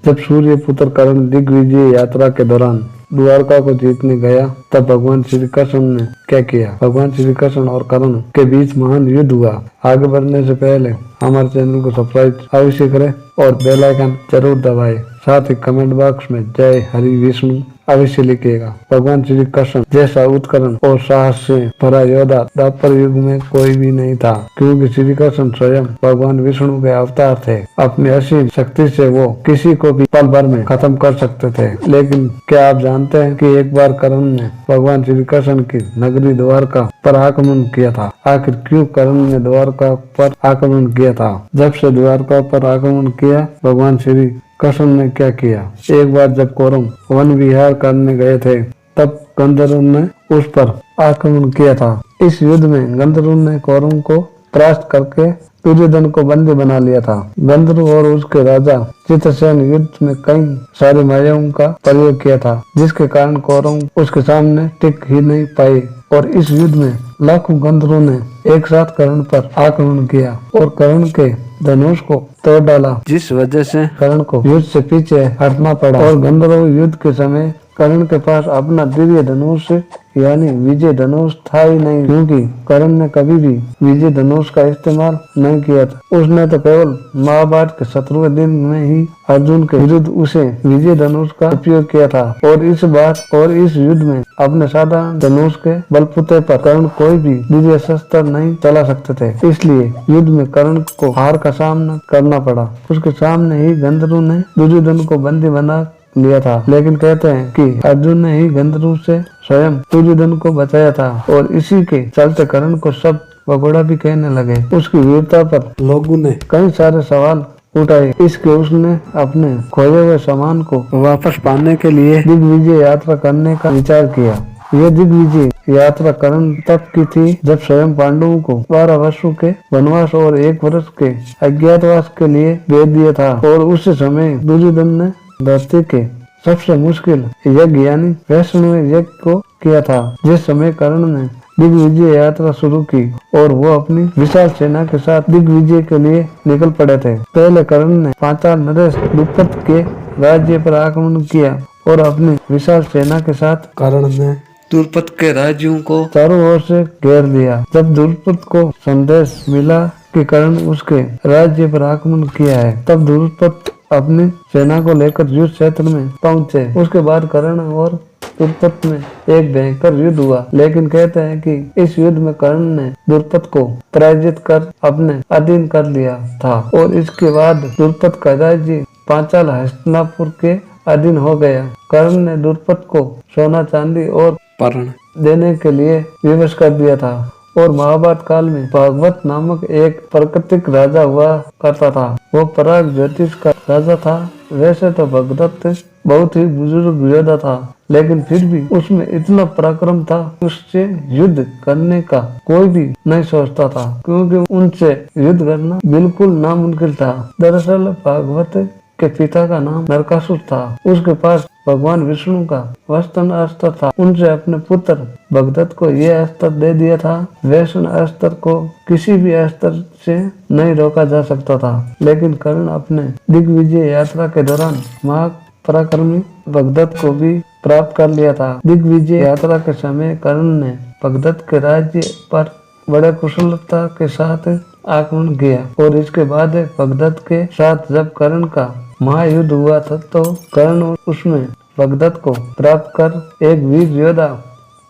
जब सूर्य पुत्र कर्ण दिग्विजय यात्रा के दौरान द्वारका को जीतने गया तब भगवान श्री कृष्ण ने क्या किया। भगवान श्री कृष्ण और कर्ण के बीच महान युद्ध हुआ। आगे बढ़ने से पहले हमारे चैनल को सब्सक्राइब अवश्य करें और बेल आइकन जरूर दबाएं। साथ ही कमेंट बॉक्स में जय हरि विष्णु अवश्य लिखिएगा। भगवान श्री कृष्ण जैसा उत्कर्ण और साहस से भरा योद्धा द्वापर युग में कोई भी नहीं था, क्योंकि श्री कृष्ण स्वयं भगवान विष्णु के अवतार थे। अपनी असीम शक्ति से वो किसी को भी पल भर में खत्म कर सकते थे। लेकिन क्या आप जानते हैं कि एक बार कर्ण ने भगवान श्री कृष्ण की नगरी द्वारका पर आक्रमण किया था। आखिर क्यों कर्ण ने द्वारका पर आक्रमण किया था? जब से द्वारका पर आक्रमण किया, भगवान श्री कृष्ण ने क्या किया। एक बार जब कौरव वन विहार करने गए थे तब गंधर्व ने उस पर आक्रमण किया था। इस युद्ध में गंधर्व ने कौरव को परास्त करके दुर्योधन को बंदी बना लिया था। गंधर्व और उसके राजा चित्रसेन युद्ध में कई सारी मायाओं का प्रयोग किया था, जिसके कारण कौरव उसके सामने टिक ही नहीं पाए और इस युद्ध में लाखों गंधर्वों ने एक साथ कर्ण पर आक्रमण किया और कर्ण के धनुष को तोड़ डाला, जिस वजह से कर्ण को युद्ध से पीछे हटना पड़ा और गंधर्व युद्ध के समय कर्ण के पास अपना दिव्य धनुष यानी विजय धनुष था ही नहीं, क्योंकि कर्ण ने कभी भी विजय धनुष का इस्तेमाल नहीं किया था। उसने तो केवल महाभारत के 17वें दिन में ही अर्जुन के विरुद्ध उसे विजय धनुष का उपयोग किया था और इस युद्ध में अपने साधारण धनुष के बलबूते पर कर्ण कोई भी दिव्य शस्त्र नहीं चला सकते थे। इसलिए युद्ध में कर्ण को हार का सामना करना पड़ा। उसके सामने ही गंधर्व ने दुर्योधन को बंदी बना लिया था। लेकिन कहते हैं कि अर्जुन ने ही गंधर्व से स्वयं दुर्योधन को बचाया था और इसी के चलते कर्ण को सब भगोड़ा भी कहने लगे। उसकी वीरता पर लोगों ने कई सारे सवाल उठाए। इसके उसने अपने खोए हुए सामान को वापस पाने के लिए दिग्विजय यात्रा करने का विचार किया। यह दिग्विजय यात्रा कर्ण तब की थी जब स्वयं पांडवों को 12 वर्षों के वनवास और 1 वर्ष के अज्ञातवास के लिए भेज दिया था और उस समय दुर्योधन ने धरती के सबसे मुश्किल यज्ञ यानी वैष्णव यज्ञ को किया था। जिस समय कर्ण ने दिग्विजय यात्रा शुरू की और वो अपनी विशाल सेना के साथ दिग्विजय के लिए निकल पड़े थे। पहले कर्ण ने पांचाल नरेश द्रुपद के राज्य पर आक्रमण किया और अपनी विशाल सेना के साथ कर्ण ने द्रुपद के राज्यों को चारों ओर से घेर लिया। जब द्रुपद को संदेश मिला कि कर्ण उसके राज्य पर आक्रमण किया है, तब द्रुपद अपनी सेना को लेकर युद्ध क्षेत्र में पहुंचे। उसके बाद कर्ण और द्रुपद में एक भयंकर युद्ध हुआ। लेकिन कहते हैं कि इस युद्ध में कर्ण ने द्रुपद को पराजित कर अपने अधीन कर लिया था और इसके बाद द्रुपद का राज्य पांचाल हस्तिनापुर के अधीन हो गया। कर्ण ने द्रुपद को सोना चांदी और पर्ण देने के लिए विवश कर दिया था और महाभारत काल में भागवत नामक एक प्राकृतिक राजा हुआ करता था। वो पराग ज्योतिष का राजा था। वैसे तो भगदत्त बहुत ही बुजुर्ग योद्धा था, लेकिन फिर भी उसमें इतना पराक्रम था, उससे युद्ध करने का कोई भी नहीं सोचता था, क्योंकि उनसे युद्ध करना बिल्कुल नामुमकिन था। दरअसल भागवत के पिता का नाम नरकासुर था। उसके पास भगवान विष्णु का वस्तन अस्त्र था। उनसे अपने पुत्र भगदत्त को यह अस्त्र दे दिया था। वैष्णव अस्त्र को किसी भी अस्त्र से नहीं रोका जा सकता था। लेकिन कर्ण अपने दिग्विजय यात्रा के दौरान महापराक्रमी भगदत्त को भी प्राप्त कर लिया था। दिग्विजय यात्रा के समय कर्ण ने भगदत्त के राज्य पर बड़े कुशलता के साथ आक्रमण किया और इसके बाद भगदत्त के साथ जब कर्ण का महायुद्ध हुआ था तो कर्ण उसमें भगदत्त को प्राप्त कर एक वीर योद्धा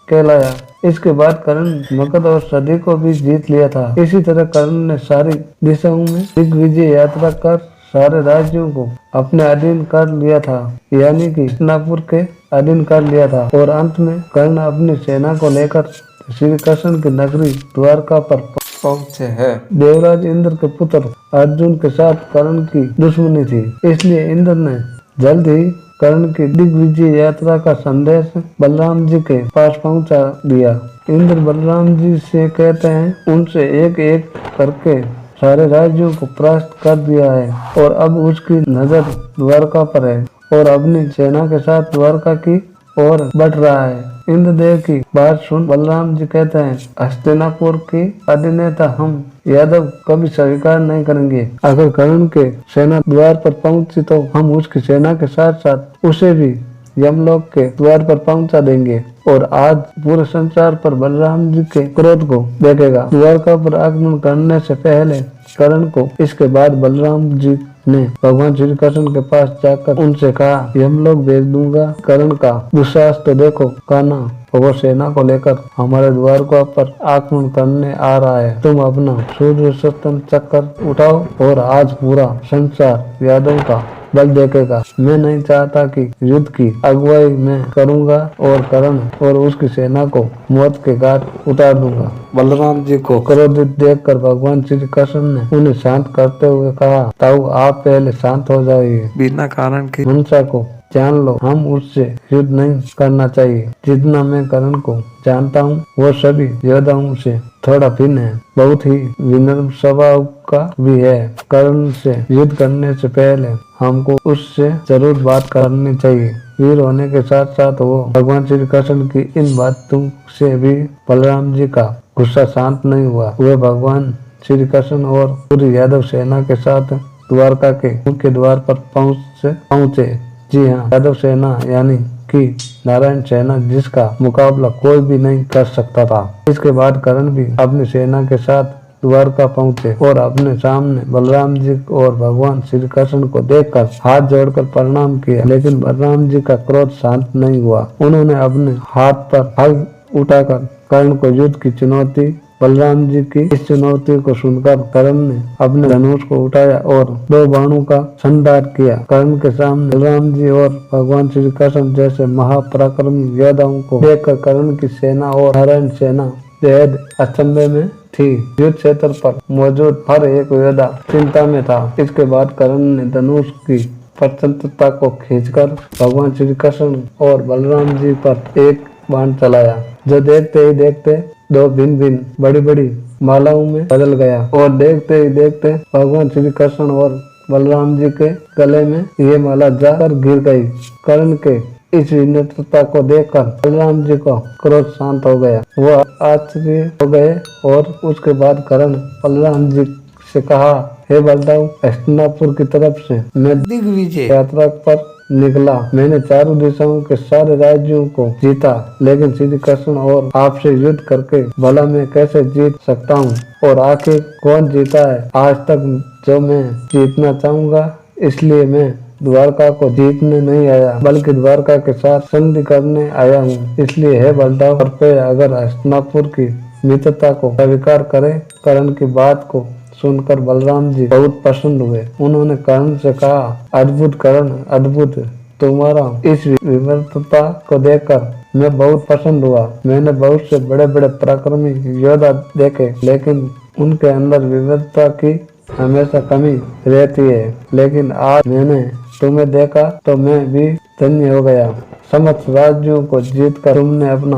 कहलाया। इसके बाद कर्ण मगध और सदी को भी जीत लिया था। इसी तरह कर्ण ने सारी दिशाओं में दिग्विजय यात्रा कर सारे राज्यों को अपने अधीन कर लिया था, यानी कि हस्तिनापुर के अधीन कर लिया था और अंत में कर्ण अपनी सेना को लेकर श्री कृष्ण की नगरी द्वारका पर पहुंचे हैं। देवराज इंद्र के पुत्र अर्जुन के साथ कर्ण की दुश्मनी थी, इसलिए इंद्र ने जल्द ही कर्ण की दिग्विजय यात्रा का संदेश बलराम जी के पास पहुंचा दिया। इंद्र बलराम जी से कहते हैं उनसे एक एक करके सारे राज्यों को परास्त कर दिया है और अब उसकी नजर द्वारका पर है और अपनी सेना के साथ द्वारका की और बढ़ रहा है। इंद्रदेव की बात सुन बलराम जी कहते हैं, हस्तिनापुर की अधिनेता हम यादव कभी स्वीकार नहीं करेंगे। अगर कर्ण के सेना द्वार पर पहुंची तो हम उसकी सेना के साथ साथ उसे भी यमलोक के द्वार पर पहुंचा देंगे। और आज पूरे संसार पर बलराम जी के क्रोध को देखेगा। द्वारका पर आक्रमण करने से पहले कर्ण को, इसके बाद बलराम जी ने भगवान श्री कृष्ण के पास जाकर उनसे कहा, यमलोक भेज दूंगा। कर्ण का दुस्साहस तो देखो कान्हा, वो सेना को लेकर हमारे द्वारका पर आक्रमण करने आ रहा है। तुम अपना सूर्य सतन चक्कर उठाओ और आज पूरा संसार यादव का बल देखेगा। मैं नहीं चाहता कि युद्ध की अगुवाई मैं करूंगा और कर्ण और उसकी सेना को मौत के घाट उतार दूंगा। बलराम जी को क्रोधित देखकर भगवान श्री कृष्ण ने उन्हें शांत करते हुए कहा, ताऊ आप पहले शांत हो जाइए। बिना कारण की मनसा को जान लो, हम उससे युद्ध नहीं करना चाहिए। जितना मैं कर्ण को जानता हूँ वो सभी योद्धाओं से थोड़ा भिन्न है, बहुत ही विनम्र स्वभाव का भी है। कर्ण से युद्ध करने से पहले हमको उससे जरूर बात करनी चाहिए। वीर होने के साथ साथ वो भगवान श्री कृष्ण की इन बातों से भी बलराम जी का गुस्सा शांत नहीं हुआ। वे भगवान श्री कृष्ण और पूरी यादव सेना के साथ द्वारका के मुख्य द्वार पर पहुंचे। जी हाँ, यादव सेना यानी कि नारायण सेना, जिसका मुकाबला कोई भी नहीं कर सकता था। इसके बाद कर्ण भी अपनी सेना के साथ द्वारका पहुंचे और अपने सामने बलराम जी और भगवान श्री कृष्ण को देखकर हाथ जोड़कर प्रणाम किया। लेकिन बलराम जी का क्रोध शांत नहीं हुआ। उन्होंने अपने हाथ पर हल उठाकर कर्ण को युद्ध की चुनौती। बलराम जी की इस चुनौती को सुनकर कर्ण ने अपने धनुष को उठाया और 2 बाणों का संधार किया। कर्ण के सामने बलराम जी और भगवान श्री कृष्ण जैसे महापराक्रमी योद्धाओं को देखकर कर्ण की सेना और नारायण सेना बेहद अचंभे में थी। युद्ध क्षेत्र पर मौजूद हर एक योद्धा चिंता में था। इसके बाद कर्ण ने धनुष की प्रचंडता को खींचकर भगवान श्री कृष्ण और बलराम जी पर एक बाण चलाया, जो देखते ही देखते 2 भिन्न बड़ी बड़ी मालाओं में बदल गया। और देखते ही देखते भगवान श्री कृष्ण और बलराम जी के गले में ये माला जाकर गिर गई। कर्ण के इस विनम्रता को देखकर बलराम जी को क्रोध शांत हो गया। वो आश्चर्य हो गए और उसके बाद कर्ण बलराम जी से कहा, हे बलदाऊ, हस्तिनापुर की तरफ से मैं दिग्विजय यात्रा पर निकला। मैंने चारों दिशाओं के सारे राज्यों को जीता, लेकिन श्री कृष्ण और आपसे युद्ध करके भला मैं कैसे जीत सकता हूँ? और आखिर कौन जीता है आज तक जो मैं जीतना चाहूँगा? इसलिए मैं द्वारका को जीतने नहीं आया, बल्कि द्वारका के साथ संधि करने आया हूँ। इसलिए हे बलदाऊ, कृपया अगर हस्तिनापुर की मित्रता को स्वीकार करें। कर्ण की बात को सुनकर बलराम जी बहुत प्रसन्न हुए। उन्होंने कर्ण से कहा, अद्भुत कर्ण, अद्भुत। तुम्हारा इस विनम्रता को देखकर मैं बहुत प्रसन्न हुआ। मैंने बहुत से बड़े बड़े पराक्रमी योद्धा देखे, लेकिन उनके अंदर विनम्रता की हमेशा कमी रहती है। लेकिन आज मैंने तुम्हें देखा तो मैं भी धन्य हो गया। समस्त राज्यों को जीतकर तुमने अपना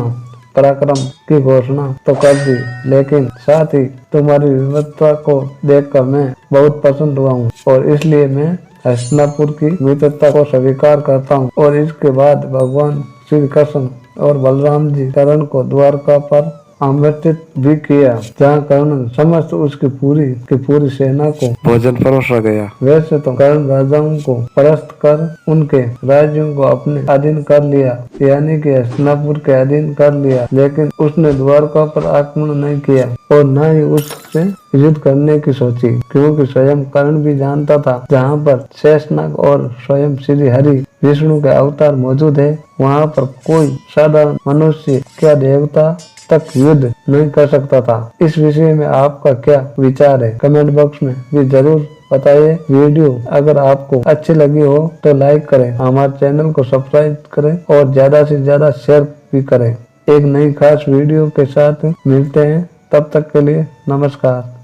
पराक्रम की घोषणा तो कर दी, लेकिन साथ ही तुम्हारी विविधता को देखकर मैं बहुत पसंद हुआ हूँ और इसलिए मैं हस्तिनापुर की मित्रता को स्वीकार करता हूँ। और इसके बाद भगवान श्री कृष्ण और बलराम जी कर्ण को द्वारका पर आमंत्रित भी किया, जहाँ कर्ण समस्त उसकी पूरी सेना को भोजन परोसा गया। वैसे तो कर्ण राजाओं को परास्त कर उनके राज्यों को अपने अधीन कर लिया, यानी कि हस्तिनापुर के अधीन कर लिया, लेकिन उसने द्वारका पर आक्रमण नहीं किया और न ही उससे युद्ध करने की सोची, क्योंकि स्वयं कर्ण भी जानता था जहाँ पर शेषनाग और स्वयं श्री हरि विष्णु के अवतार मौजूद है, वहाँ पर कोई साधारण मनुष्य क्या देवता तक युद्ध नहीं कर सकता था। इस विषय में आपका क्या विचार है? कमेंट बॉक्स में भी जरूर बताइए। वीडियो अगर आपको अच्छी लगी हो तो लाइक करें, हमारे चैनल को सब्सक्राइब करें और ज्यादा से ज्यादा शेयर भी करें। एक नई खास वीडियो के साथ मिलते हैं, तब तक के लिए नमस्कार।